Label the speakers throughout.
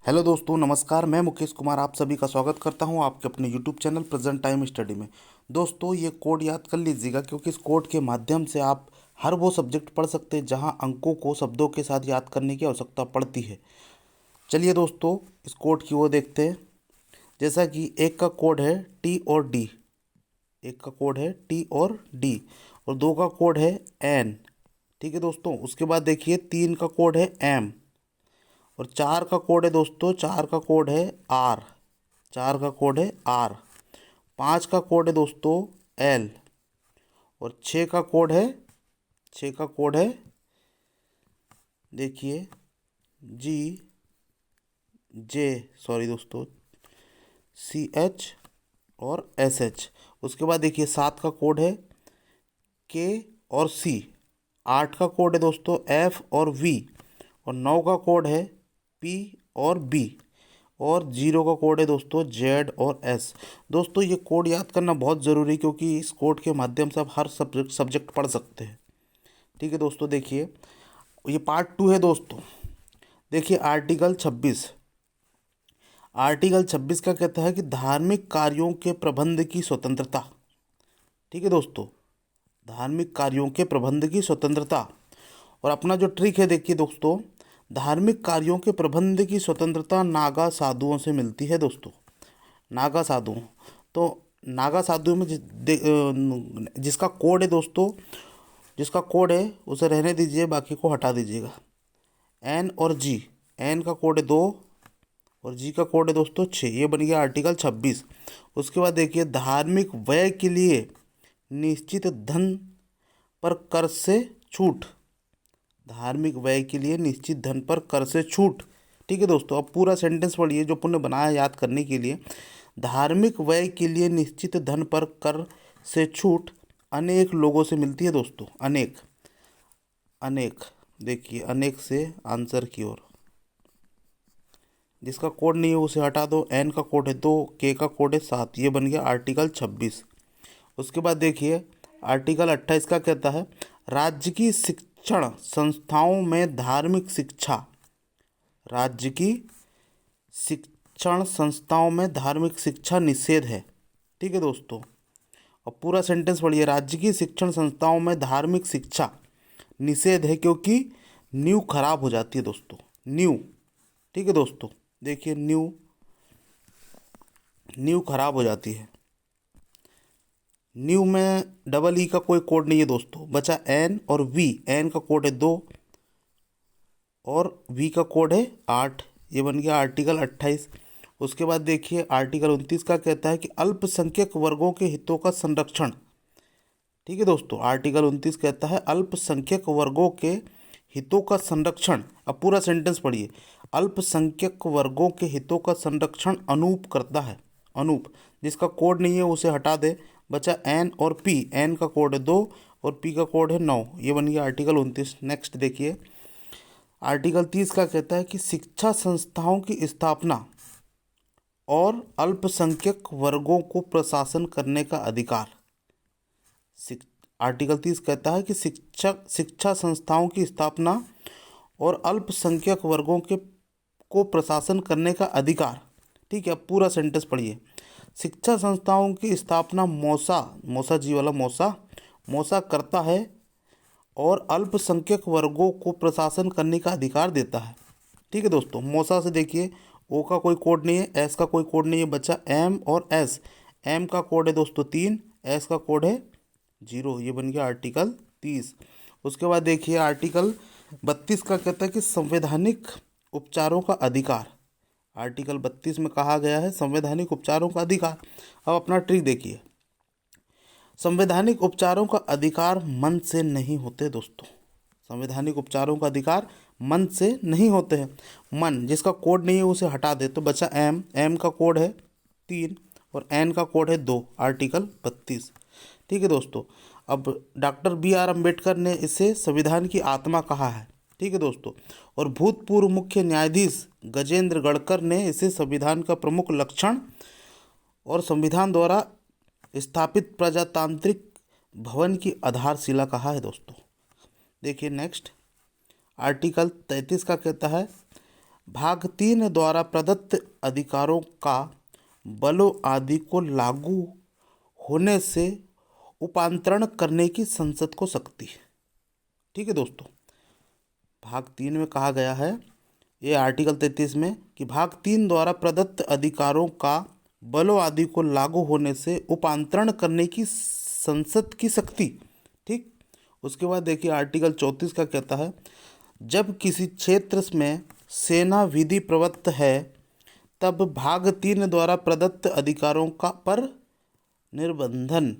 Speaker 1: Hello दोस्तों, नमस्कार। मैं मुकेश कुमार आप सभी का स्वागत करता हूं आपके अपने YouTube channel present time study में। दोस्तों, ये कोड याद कर लीजिएगा क्योंकि इस कोड के माध्यम से आप हर वो सब्जेक्ट पढ़ सकते हैं जहां अंकों को शब्दों के साथ याद करने की आवश्यकता पड़ती है। चलिए दोस्तों, इस कोड की ओर देखते हैं। जैसा कि एक का कोड है टी और डी, एक का कोड है टी और डी, और दो का कोड है एन। ठीक है दोस्तों, उसके बाद देखिए तीन का कोड है एम, और चार का कोड है दोस्तों, चार का कोड है आर, चार का कोड है आर। पाँच का कोड है दोस्तों एल, और छः का कोड है, छः का कोड है देखिए जी जे, सॉरी दोस्तों, सी एच और एस एच। उसके बाद देखिए सात का कोड है के और सी। आठ का कोड है दोस्तों एफ और वी, और नौ का कोड है पी और बी, और जीरो का कोड है दोस्तों जेड और एस। दोस्तों, ये कोड याद करना बहुत ज़रूरी है क्योंकि इस कोड के माध्यम से आप हर सब्जेक्ट पढ़ सकते हैं। ठीक है दोस्तों, देखिए ये पार्ट 2 है दोस्तों। देखिए आर्टिकल 26, आर्टिकल 26 का कहता है कि धार्मिक कार्यों के प्रबंध की स्वतंत्रता। ठीक है दोस्तों, धार्मिक कार्यों के प्रबंध की स्वतंत्रता। और अपना जो ट्रिक है देखिए दोस्तों, धार्मिक कार्यों के प्रबंध की स्वतंत्रता नागा साधुओं से मिलती है दोस्तों, नागा साधुओं। तो नागा साधुओं में जिसका कोड है दोस्तों, जिसका कोड है उसे रहने दीजिए, बाकी को हटा दीजिएगा। एन और जी, एन का कोड है 2 और जी का कोड है दोस्तों 6। ये बन गया आर्टिकल 26। उसके बाद देखिए धार्मिक व्यय के लिए निश्चित धन पर कर से छूट, धार्मिक व्यय के लिए निश्चित धन पर कर से छूट। ठीक है दोस्तों, अब पूरा सेंटेंस पढ़िए जो पुण्य बनाया याद करने के लिए। धार्मिक व्यय के लिए निश्चित धन पर कर से छूट अनेक लोगों से मिलती है दोस्तों, अनेक, अनेक। देखिए अनेक से आंसर की ओर, जिसका कोड नहीं है उसे हटा दो। एन का कोड है 2, के का कोड है 7। ये बन गया आर्टिकल 26। उसके बाद देखिए आर्टिकल 28 का कहता है राज्य की शिक्षण संस्थाओं में धार्मिक शिक्षा, राज्य की शिक्षण संस्थाओं में धार्मिक शिक्षा निषेध है। ठीक है दोस्तों, और पूरा सेंटेंस पढ़िए। राज्य की शिक्षण संस्थाओं में धार्मिक शिक्षा निषेध है क्योंकि नींव खराब हो जाती है दोस्तों, नींव। ठीक है दोस्तों, देखिए नींव, नींव खराब हो जाती है। न्यू में डबल ई का कोई कोड नहीं है दोस्तों, बचा एन और वी। एन का कोड है 2 और वी का कोड है 8। ये बन गया आर्टिकल 28। उसके बाद देखिए आर्टिकल 29 का कहता है कि अल्पसंख्यक वर्गों के हितों का संरक्षण। ठीक है दोस्तों, आर्टिकल 29 कहता है अल्पसंख्यक वर्गों के हितों का संरक्षण। अब पूरा सेंटेंस पढ़िए। अल्पसंख्यक वर्गों के हितों का संरक्षण अनूप करता है, अनूप। जिसका कोड नहीं है उसे हटा दे, बचा एन और पी। एन का कोड है 2 और पी का कोड है 9। ये बन गया आर्टिकल 29। नेक्स्ट देखिए आर्टिकल 30 का कहता है कि शिक्षा संस्थाओं की स्थापना और अल्पसंख्यक वर्गों को प्रशासन करने का अधिकार। आर्टिकल 30 कहता है कि शिक्षा संस्थाओं की स्थापना और अल्पसंख्यक वर्गों के को प्रशासन करने का अधिकार। ठीक है, अब पूरा सेंटेंस पढ़िए। शिक्षा संस्थाओं की स्थापना मौसा, मौसा जी वाला मौसा, मौसा करता है और अल्पसंख्यक वर्गों को प्रशासन करने का अधिकार देता है। ठीक है दोस्तों, मौसा से देखिए ओ का कोई कोड नहीं है, एस का कोई कोड नहीं है, बचा एम और एस। एम का कोड है दोस्तों 3, एस का कोड है 0। ये बन गया आर्टिकल 30। उसके बाद देखिए आर्टिकल 32 का कहता है कि संवैधानिक उपचारों का अधिकार। आर्टिकल 32 में कहा गया है संवैधानिक उपचारों का अधिकार। अब अपना ट्रिक देखिए। संवैधानिक उपचारों का अधिकार मन से नहीं होते दोस्तों, संवैधानिक उपचारों का अधिकार मन से नहीं होते हैं। मन, जिसका कोड नहीं है उसे हटा दे, तो बचा एम। एम का कोड है 3 और एन का कोड है 2। आर्टिकल 32। ठीक है दोस्तों, अब डॉक्टर BR अम्बेडकर ने इसे संविधान की आत्मा कहा है। ठीक है दोस्तों, और भूतपूर्व मुख्य न्यायाधीश गजेंद्र गढ़कर ने इसे संविधान का प्रमुख लक्षण और संविधान द्वारा स्थापित प्रजातांत्रिक भवन की आधारशिला कहा है दोस्तों। देखिए नेक्स्ट आर्टिकल 33 का कहता है भाग 3 द्वारा प्रदत्त अधिकारों का बलों आदि को लागू होने से उपांतरण करने की संसद को शक्ति है। ठीक है दोस्तों, भाग 3 में कहा गया है, ये आर्टिकल 33 में, कि भाग 3 द्वारा प्रदत्त अधिकारों का बलों आदि को लागू होने से उपांतरण करने की संसद की शक्ति। ठीक, उसके बाद देखिए आर्टिकल 34 का कहता है, जब किसी क्षेत्र में सेना विधि प्रवृत्त है तब भाग 3 द्वारा प्रदत्त अधिकारों का पर निर्बंधन।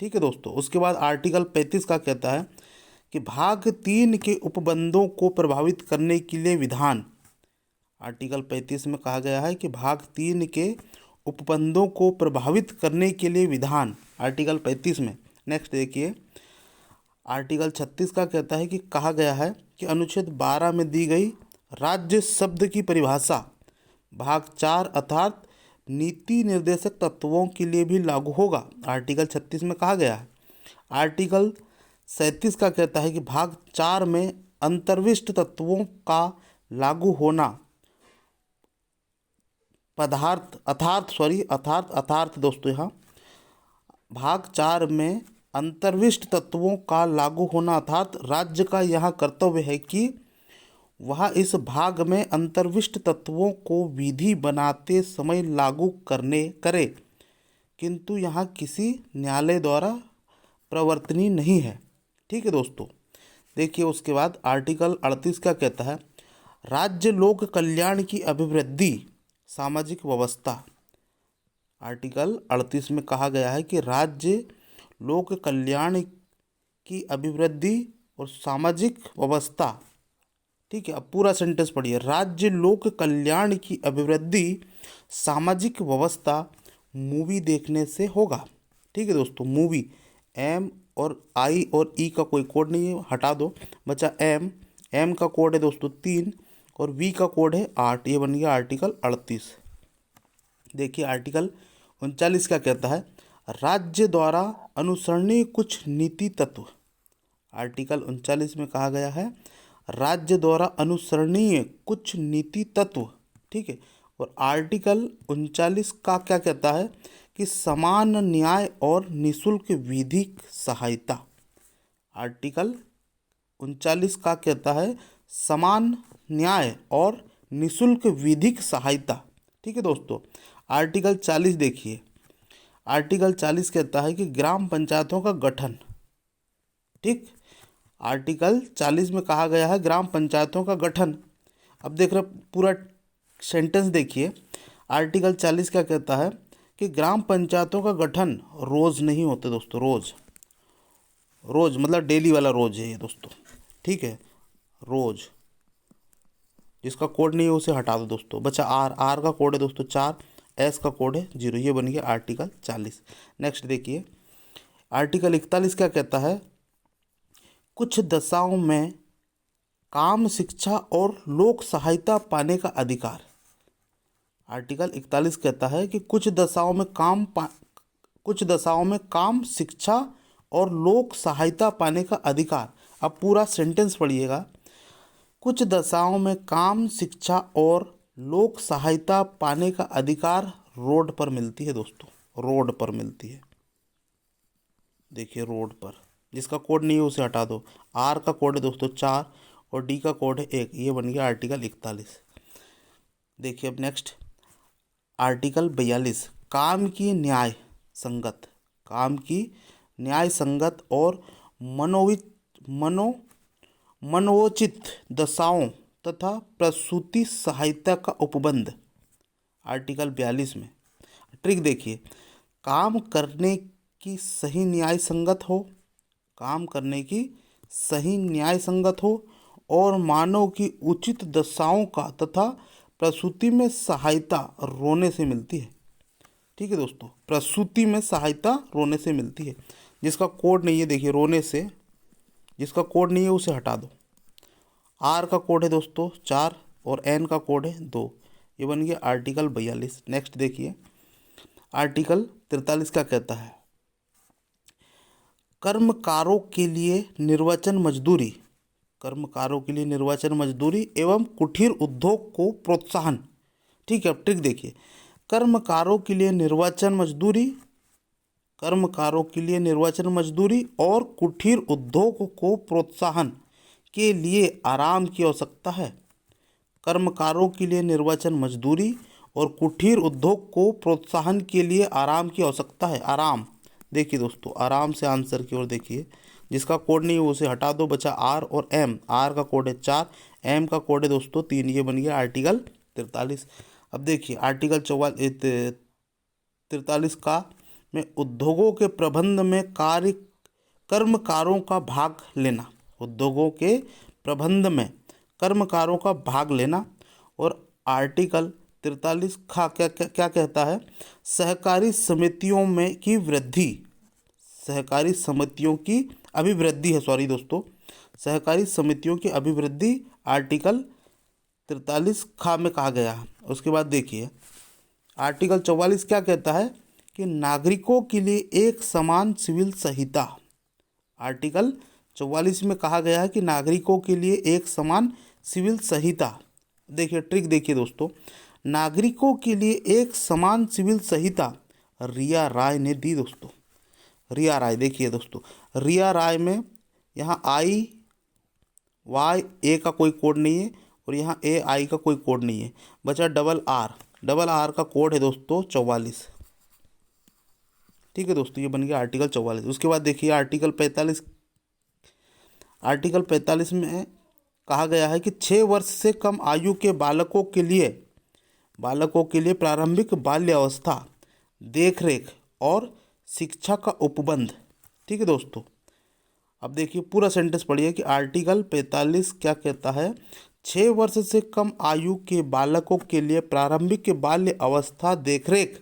Speaker 1: ठीक है दोस्तों, उसके बाद आर्टिकल 35 का कहता है कि भाग 3 के उपबंधों को प्रभावित करने के लिए विधान। आर्टिकल 35 में कहा गया है कि भाग 3 के उपबंधों को प्रभावित करने के लिए विधान, आर्टिकल 35 में। नेक्स्ट देखिए आर्टिकल 36 का कहता है कि कहा गया है कि अनुच्छेद 12 में दी गई राज्य शब्द की परिभाषा भाग 4 अर्थात नीति निर्देशक तत्वों के लिए भी लागू होगा, आर्टिकल 36 में कहा गया है। आर्टिकल 37 का कहता है कि भाग 4 में अंतर्विष्ट तत्वों का लागू होना अर्थार्थ दोस्तों, यहाँ भाग 4 में अंतर्विष्ट तत्वों का लागू होना अर्थात राज्य का यह कर्तव्य है कि वह इस भाग में अंतर्विष्ट तत्वों को विधि बनाते समय लागू करे, किंतु यहाँ किसी न्यायालय द्वारा प्रवर्तनीय नहीं है। ठीक है दोस्तों, देखिए उसके बाद आर्टिकल 38 का कहता है, राज्य लोक कल्याण की अभिवृद्धि सामाजिक व्यवस्था। आर्टिकल 38 में कहा गया है कि राज्य लोक कल्याण की अभिवृद्धि और सामाजिक व्यवस्था। ठीक है, अब पूरा सेंटेंस पढ़िए, राज्य लोक कल्याण की अभिवृद्धि सामाजिक व्यवस्था मूवी देखने से होगा। ठीक है दोस्तों, मूवी, एम और आई और ई का कोई कोड नहीं है, हटा दो बच्चा। एम का कोड है दोस्तों 3 और वी का कोड है 8। ये बन गया आर्टिकल 38। देखिए आर्टिकल 39 क्या कहता है, राज्य द्वारा अनुसरणीय कुछ नीति तत्व। आर्टिकल 39 में कहा गया है राज्य द्वारा अनुसरणीय कुछ नीति तत्व। ठीक है, और आर्टिकल 39 का क्या कहता है कि समान न्याय और निशुल्क विधिक सहायता। आर्टिकल 39 का कहता है समान न्याय और निशुल्क विधिक सहायता। ठीक है दोस्तों, आर्टिकल 40 देखिए, आर्टिकल 40 कहता है कि ग्राम पंचायतों का गठन। ठीक, आर्टिकल 40 में कहा गया है ग्राम पंचायतों का गठन। अब देख रहे पूरा सेंटेंस देखिए, आर्टिकल 40 क्या कहता है कि ग्राम पंचायतों का गठन रोज़ नहीं होते दोस्तों, रोज़ मतलब डेली वाला रोज़ है ये दोस्तों। ठीक है, रोज़, जिसका कोड नहीं है उसे हटा दो दोस्तों। बच्चा आर का कोड है दोस्तों 4, एस का कोड है 0। ये बन गया आर्टिकल 40। नेक्स्ट देखिए आर्टिकल 41 क्या कहता है, कुछ दशाओं में काम, शिक्षा और लोक सहायता पाने का अधिकार। आर्टिकल 41 कहता है कि कुछ दशाओं में काम, शिक्षा और लोक सहायता पाने का अधिकार। अब पूरा सेंटेंस पढ़िएगा, कुछ दशाओं में काम, शिक्षा और लोक सहायता पाने का अधिकार रोड पर मिलती है दोस्तों, रोड पर मिलती है। देखिए रोड पर, जिसका कोड नहीं है उसे हटा दो। आर का कोड है दोस्तों 4 और डी का कोड है 1। ये बन गया आर्टिकल 41। देखिए अब नेक्स्ट आर्टिकल 42, काम की न्याय संगत और मनोचित दशाओं तथा प्रसूति सहायता का उपबंध। आर्टिकल 42 में ट्रिक देखिए, काम करने की सही न्याय संगत हो और मानव की उचित दशाओं का तथा प्रसूति में सहायता रोने से मिलती है। ठीक है दोस्तों, प्रसूति में सहायता रोने से मिलती है। जिसका कोड नहीं है देखिए रोने से, जिसका कोड नहीं है उसे हटा दो। आर का कोड है दोस्तों 4 और एन का कोड है 2। ये बन गया आर्टिकल 42। नेक्स्ट देखिए आर्टिकल 43 क्या कहता है, कर्मकारों के लिए निर्वचन मजदूरी। कर्मकारों के लिए निर्वाचन मजदूरी एवं कुटीर उद्योग को प्रोत्साहन। ठीक है, अब ट्रिक देखिए, कर्मकारों के लिए निर्वाचन मजदूरी, कर्मकारों के लिए निर्वाचन मजदूरी और कुटीर उद्योग को प्रोत्साहन के लिए आराम की आवश्यकता है। कर्मकारों के लिए निर्वाचन मजदूरी और कुटीर उद्योग को प्रोत्साहन के लिए आराम की आवश्यकता है। आराम, देखिए दोस्तों, आराम से आंसर की ओर देखिए। जिसका कोड नहीं है उसे हटा दो, बचा आर और एम। आर का कोड है 4, एम का कोड है दोस्तों 3। ये बन गया आर्टिकल 43। अब देखिए आर्टिकल 43 का में उद्योगों के प्रबंध में कार्य कर्मकारों का भाग लेना। उद्योगों के प्रबंध में कर्मकारों का भाग लेना। और आर्टिकल 43 का क्या क्या क्या कहता है? सहकारी समितियों में की वृद्धि, सहकारी समितियों की अभिवृद्धि है, सॉरी दोस्तों, सहकारी समितियों की अभिवृद्धि आर्टिकल 43 खा में कहा गया है। उसके बाद देखिए आर्टिकल 44 क्या कहता है कि नागरिकों के लिए एक समान सिविल संहिता। आर्टिकल 44 में कहा गया है कि नागरिकों के लिए एक समान सिविल संहिता। देखिए ट्रिक देखिए दोस्तों, नागरिकों के लिए एक समान सिविल संहिता रिया राय ने दी दोस्तों। रिया राय, देखिए दोस्तों, रिया राय में यहाँ आई वाई ए का कोई कोड नहीं है और यहाँ ए आई का कोई कोड नहीं है, बचा डबल आर। डबल आर का कोड है दोस्तों 44। ठीक है दोस्तों, ये बन गया आर्टिकल 44। उसके बाद देखिए आर्टिकल 45। आर्टिकल 45 में कहा गया है कि 6 वर्ष से कम आयु के बालकों के लिए प्रारंभिक बाल्यावस्था, देखरेख और शिक्षा का उपबंध। ठीक है दोस्तों, अब देखिए पूरा सेंटेंस पढ़िए कि आर्टिकल 45 क्या कहता है? 6 वर्ष से कम आयु के बालकों के लिए प्रारंभिक बाल्य अवस्था, देखरेख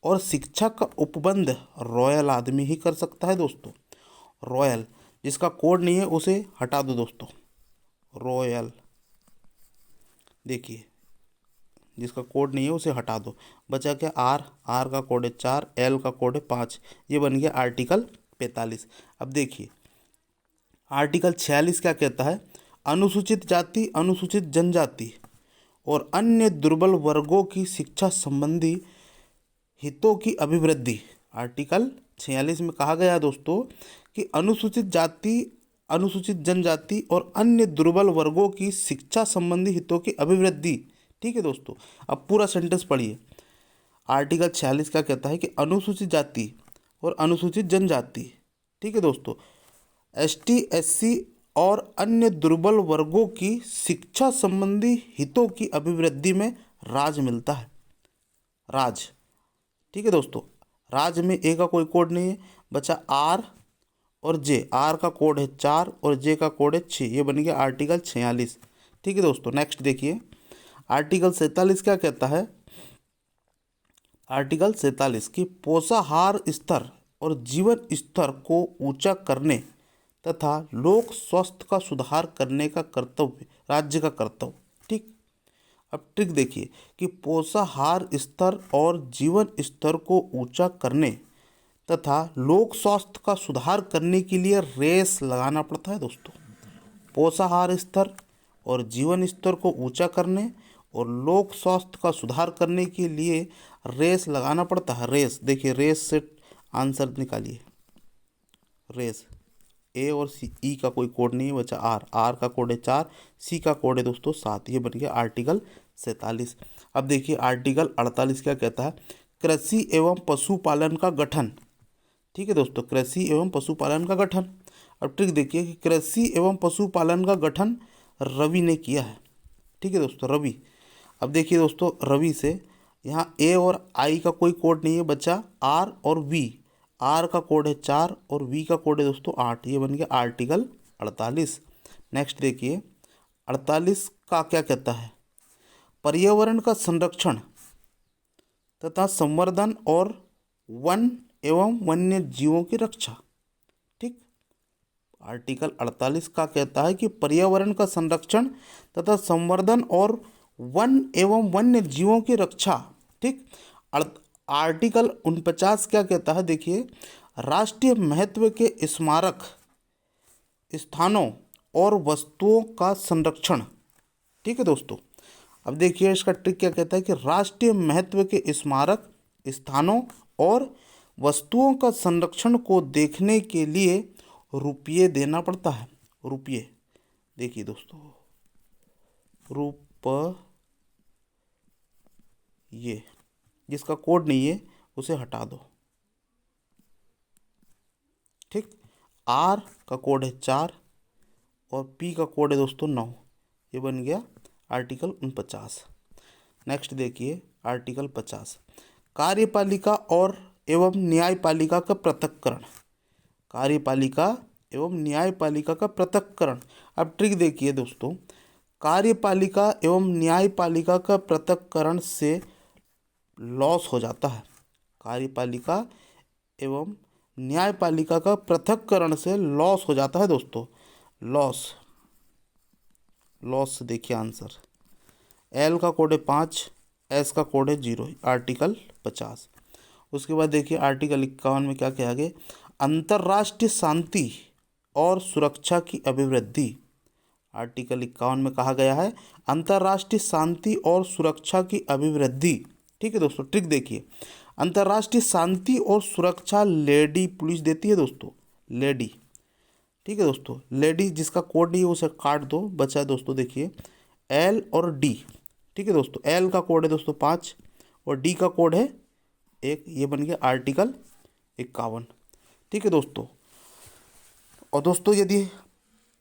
Speaker 1: और शिक्षा का उपबंध रॉयल आदमी ही कर सकता है दोस्तों। रॉयल, जिसका कोड नहीं है उसे हटा दो दोस्तों। रॉयल, देखिए जिसका कोड नहीं है उसे हटा दो, बचा क्या आर। आर का कोड है 4, एल का कोड है 5। ये बन गया आर्टिकल 45। अब देखिए आर्टिकल 46 क्या कहता है? अनुसूचित जाति, अनुसूचित जनजाति और अन्य दुर्बल वर्गों की शिक्षा संबंधी हितों की अभिवृद्धि। आर्टिकल 46 में कहा गया है दोस्तों कि अनुसूचित जाति, अनुसूचित जनजाति और अन्य दुर्बल वर्गों की शिक्षा संबंधी हितों की अभिवृद्धि। ठीक है दोस्तों, अब पूरा सेंटेंस पढ़िए। आर्टिकल 46 क्या कहता है कि अनुसूचित जाति और अनुसूचित जनजाति, ठीक है दोस्तों, एसटी, एससी और अन्य दुर्बल वर्गों की शिक्षा संबंधी हितों की अभिवृद्धि में राज मिलता है। राज, ठीक है दोस्तों, राज में ए का कोई कोड नहीं है, बचा आर और जे। आर का कोड है 4 और जे का कोड है 6। ये बन गया आर्टिकल 46। ठीक है दोस्तों, नेक्स्ट देखिए आर्टिकल 47 क्या कहता है? आर्टिकल 47 की पोषाहार स्तर और जीवन स्तर को ऊंचा करने तथा लोक स्वास्थ्य का सुधार करने का कर्तव्य राज्य का कर्तव्य। ठीक, अब ट्रिक देखिए कि पोषाहार स्तर और जीवन स्तर को ऊंचा करने तथा लोक स्वास्थ्य का सुधार करने के लिए रेस लगाना पड़ता है दोस्तों। पोषाहार स्तर और जीवन स्तर को ऊंचा करने और लोक स्वास्थ्य का सुधार करने के लिए रेस लगाना पड़ता है। रेस, देखिए रेस से आंसर निकालिए। रेस, ए और सी, ई का कोई कोड नहीं है, बचा आर। आर का कोड है 4, सी का कोड है दोस्तों 7। ये बन गया आर्टिकल 47। अब देखिए आर्टिकल 48 क्या कहता है? कृषि एवं पशुपालन का गठन। ठीक है दोस्तों, कृषि एवं पशुपालन का गठन। अब ट्रिक देखिए कि कृषि एवं पशुपालन का गठन रवि ने किया है। ठीक है दोस्तों, रवि। अब देखिए दोस्तों रवि से यहाँ ए और आई का कोई कोड नहीं है, बचा आर और वी। आर का कोड है 4 और वी का कोड है दोस्तों 8। ये बन गया आर्टिकल 48। नेक्स्ट देखिए 48 का क्या कहता है? पर्यावरण का संरक्षण तथा संवर्धन और वन एवं वन्य जीवों की रक्षा। ठीक, आर्टिकल 48 का कहता है कि पर्यावरण का संरक्षण तथा संवर्धन और वन एवं वन्य जीवों की रक्षा। ठीक, आर्टिकल 49 क्या कहता है? देखिए राष्ट्रीय महत्व के स्मारक स्थानों और वस्तुओं का संरक्षण। ठीक है दोस्तों। अब देखिए इसका ट्रिक क्या कहता है कि राष्ट्रीय महत्व के स्मारक, स्थानों और वस्तुओं का संरक्षण को देखने के लिए रुपये देना पड़ता है। रुपये, देखिए दोस्तों, रुपये, जिसका कोड नहीं है उसे हटा दो। ठीक। आर का कोड है 4 और पी का कोड है दोस्तों 9। ये बन गया आर्टिकल 49। नेक्स्ट देखिए आर्टिकल 50, कार्यपालिका और एवं न्यायपालिका का पृथक्करण। कार्यपालिका एवं न्यायपालिका का पृथक्करण। अब ट्रिक देखिए दोस्तों, कार्यपालिका एवं न्यायपालिका का पृथक्करण से लॉस हो जाता है। कार्यपालिका एवं न्यायपालिका का पृथक्करण से लॉस हो जाता है दोस्तों। लॉस, लॉस देखिए आंसर, एल का कोड है 5, एस का कोड है 0, आर्टिकल 50। उसके बाद देखिए आर्टिकल 51 में क्या कहा गया, अंतर्राष्ट्रीय शांति और सुरक्षा की अभिवृद्धि। आर्टिकल 51 में कहा गया है अंतर्राष्ट्रीय शांति और सुरक्षा की अभिवृद्धि। ठीक है दोस्तों। ट्रिक देखिए, अंतर्राष्ट्रीय शांति और सुरक्षा लेडी पुलिस देती है दोस्तों, लेडी। ठीक है दोस्तों, लेडी जिसका कोड नहीं है उसे काट दो, बचा है दोस्तों देखिए एल और डी। ठीक है दोस्तों, एल का कोड है दोस्तों 5 और डी का कोड है 1। ये बन गया आर्टिकल 51। ठीक है दोस्तों। और दोस्तों यदि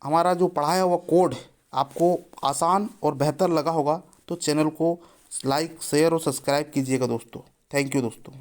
Speaker 1: हमारा जो पढ़ाया हुआ कोड आपको आसान और बेहतर लगा होगा तो चैनल को लाइक, शेयर और सब्सक्राइब कीजिएगा दोस्तों। थैंक यू दोस्तों।